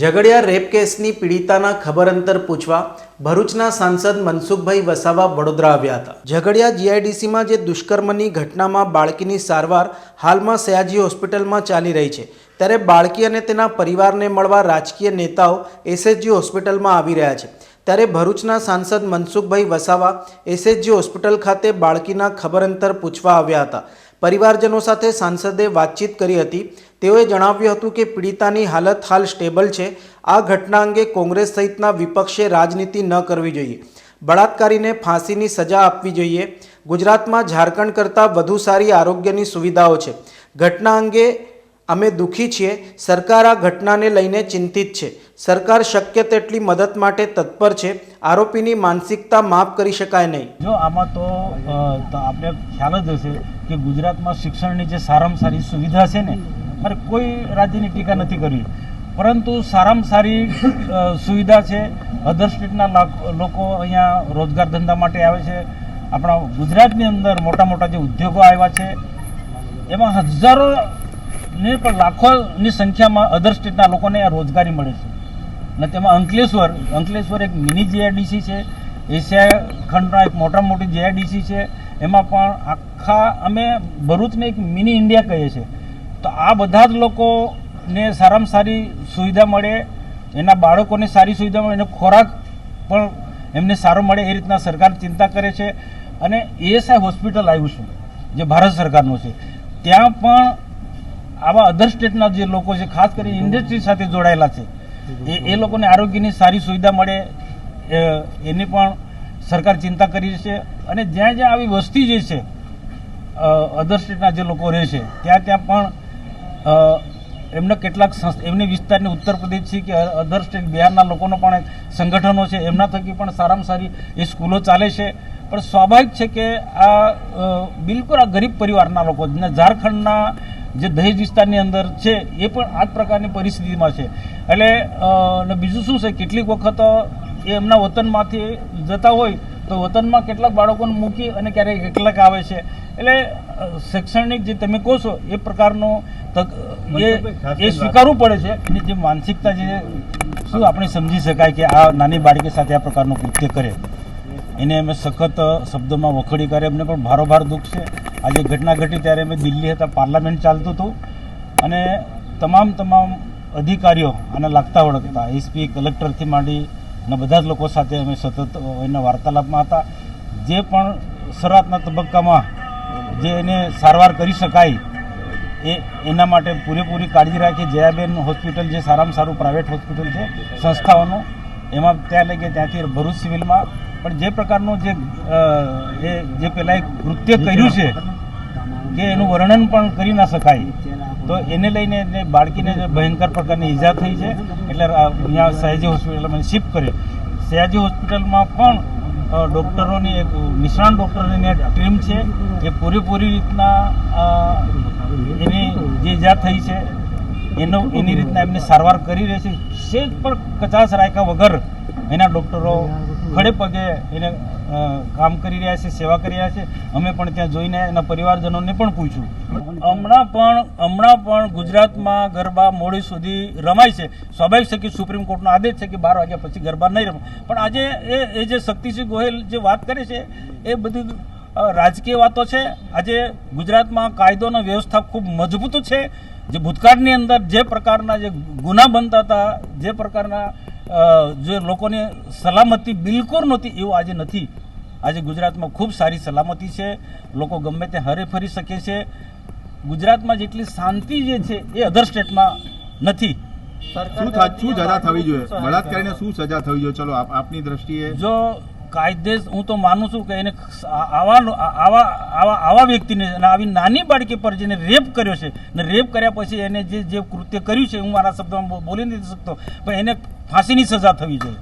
Jhagadia rape કેસની પીડિતાના ખબર અંતર પૂછવા ભરૂચના સાંસદ મનસુખભાઈ વસાવા વડોદરા આવ્યા હતા। ઝઘડિયા જીઆઈડીસીમાં જે દુષ્કર્મની ઘટનામાં બાળકીની સારવાર હાલમાં સયાજી હોસ્પિટલમાં ચાલી રહી છે, ત્યારે બાળકી અને તેના પરિવારને મળવા રાજકીય નેતાઓ એસએચજી હોસ્પિટલમાં આવી રહ્યા છે। ત્યારે ભરૂચના સાંસદ મનસુખભાઈ વસાવા એસએચજી હોસ્પિટલ ખાતે બાળકીના ખબર અંતર પૂછવા આવ્યા હતા। પરિવારજનો સાથે સાંસદે વાતચીત કરી હતી। તેઓએ જણાવ્યું હતું કે પીડિતાની હાલત હાલ સ્ટેબલ છે। આ ઘટના અંગે કોંગ્રેસ સહિતના વિપક્ષે રાજનીતિ ન કરવી જોઈએ। બળાત્કારીને ફાંસીની સજા આપવી જોઈએ। ગુજરાતમાં ઝારખંડ કરતાં વધુ સારી આરોગ્યની સુવિધાઓ છે। ઘટના અંગે અમે દુઃખી છીએ। સરકાર આ ઘટનાને લઈને ચિંતિત છે। સરકાર શક્ય તેટલી મદદ માટે તત્પર છે। આરોપીની માનસિકતા માફ કરી શકાય નહીં। જો આમાં તો આપણે ખ્યાલ જ હશે કે ગુજરાતમાં શિક્ષણની જે સારામાં સારી સુવિધા છે ને, મારે કોઈ રાજ્યની ટીકા નથી કરવી, પરંતુ સારામાં સારી સુવિધા છે। અધર સ્ટેટના લોકો અહીંયા રોજગાર ધંધા માટે આવે છે। આપણા ગુજરાતની અંદર મોટા મોટા જે ઉદ્યોગો આવ્યા છે, એમાં હજારો ને પણ લાખોની સંખ્યામાં અધર સ્ટેટના લોકોને આ રોજગારી મળે છે। અને તેમાં અંકલેશ્વર એક મિની જીઆઈડીસી છે, એશિયા ખંડના એક મોટી જીઆઈડીસી છે। એમાં પણ આખા અમે ભરૂચને એક મિની ઇન્ડિયા કહીએ છીએ। તો આ બધા જ લોકોને સારામાં સારી સુવિધા મળે, એના બાળકોને સારી સુવિધા મળે, એનો ખોરાક પણ એમને સારો મળે, એ રીતના સરકાર ચિંતા કરે છે। અને એએસઆઈ હોસ્પિટલ આવ્યું છે જે ભારત સરકારનું છે, ત્યાં પણ આવા અધર સ્ટેટના જે લોકો છે, ખાસ કરીને ઇન્ડસ્ટ્રી સાથે જોડાયેલા છે, એ લોકોને આરોગ્યની સારી સુવિધા મળે, એની પણ સરકાર ચિંતા કરી છે। અને જ્યાં જ્યાં આવી વસ્તી જે છે અધર સ્ટેટના જે લોકો રહે છે, ત્યાં પણ એમને કેટલાક એમની વિસ્તારની ઉત્તર પ્રદેશ છે કે અધર સ્ટેટ બિહારના લોકોનો પણ એક સંગઠનો છે, એમના થકી પણ સારામાં સારી એ સ્કૂલો ચાલે છે। પણ સ્વાભાવિક છે કે આ બિલકુલ આ ગરીબ પરિવારના લોકો ઝારખંડના જે દહેજ વિસ્તારની અંદર છે, એ પણ આ જ પ્રકારની પરિસ્થિતિમાં છે। એટલે બીજું શું છે, કેટલીક વખત એ એમના વતનમાંથી જતા હોય તો વતનમાં કેટલાક બાળકોને મૂકી અને ક્યારેક કેટલાક આવે છે। એટલે શૈક્ષણિક જે તમે કહો છો એ પ્રકારનું એ સ્વીકારવું પડે છે। એની જે માનસિકતા જે શું આપણે સમજી શકાય કે આ નાની બાળકી સાથે આ પ્રકારનું કૃત્ય કરે, એને અમે સખત શબ્દોમાં વખોડી કરે, એમને પણ ભારોભાર દુઃખ છે। આજે ઘટના ઘટી ત્યારે અમે દિલ્હી હતા, પાર્લામેન્ટ ચાલતું હતું, અને તમામ અધિકારીઓ આને લાગતા ઓળખતા એસપી કલેક્ટરથી માંડી અને બધા જ લોકો સાથે અમે સતત એના વાર્તાલાપમાં હતા। જે પણ શરૂઆતના તબક્કામાં જે એને સારવાર કરી શકાય એના માટે પૂરેપૂરી કાળજી રાખી। જયાબેન હોસ્પિટલ જે સારામાં સારું પ્રાઇવેટ હોસ્પિટલ છે સંસ્થાઓનું, એમાં ત્યાં લઈ ગયા, ત્યાંથી ભરૂચ સિવિલમાં પણ જે પ્રકારનું જે પહેલાં એક કૃત્ય કર્યું છે કે એનું વર્ણન પણ કરી ના શકાય, તો એને લઈને એને બાળકીને જે ભયંકર પ્રકારની ઈજા થઈ છે, એટલે અહીંયા સયાજી હોસ્પિટલમાં શિફ્ટ કરે। સયાજી હોસ્પિટલમાં પણ ડૉક્ટરોની એક નિષ્ણાત ડૉક્ટરોની ટીમ છે, એ પૂરેપૂરી રીતના એની જે ઈજા થઈ છે એની રીતના એમને સારવાર કરી રહે છે। સેજ પણ કચાશ રાખ્યા વગર એના ડૉક્ટરો ખડે પગે એને કામ કરી રહ્યા છે, સેવા કરી રહ્યા છે। અમે પણ ત્યાં જોઈને એના પરિવારજનોને પણ પૂછ્યું। હમણાં પણ ગુજરાતમાં ગરબા મોડી સુધી રમાય છે। સ્વાભાવિક છે કે સુપ્રીમ કોર્ટનો આદેશ છે કે 12 વાગ્યા પછી ગરબા નહીં રમે, પણ આજે એ જે શક્તિસિંહ ગોહિલ જે વાત કરે છે એ બધી રાજકીય વાતો છે। આજે ગુજરાતમાં કાયદોનો વ્યવસ્થા ખૂબ મજબૂત છે। જે ભૂતકાળની અંદર જે પ્રકારના જે ગુના બનતા હતા, જે પ્રકારના જે લોકોની સલામતી બિલકુલ નહોતી, એવું આજે નથી। આજે ગુજરાતમાં ખૂબ સારી સલામતી છે, લોકો ગમે તે હરે ફરી શકે છે। ગુજરાતમાં જેટલી શાંતિ જે છે એ અધર સ્ટેટમાં નથી। શું સજા થવી જોઈએ? બળાત્કારીને શું સજા થવી જોઈએ? ચલો આપની દ્રષ્ટિએ જો કાયદેસ, હું તો માનું છું કે એને આવા વ્યક્તિને અને આવી નાની બાળકી પર જેને રેપ કર્યો છે, અને રેપ કર્યા પછી એને જે કૃત્ય કર્યું છે, હું મારા શબ્દોમાં બોલી નથી શકતો, પણ એને ફાંસીની સજા થવી જોઈએ।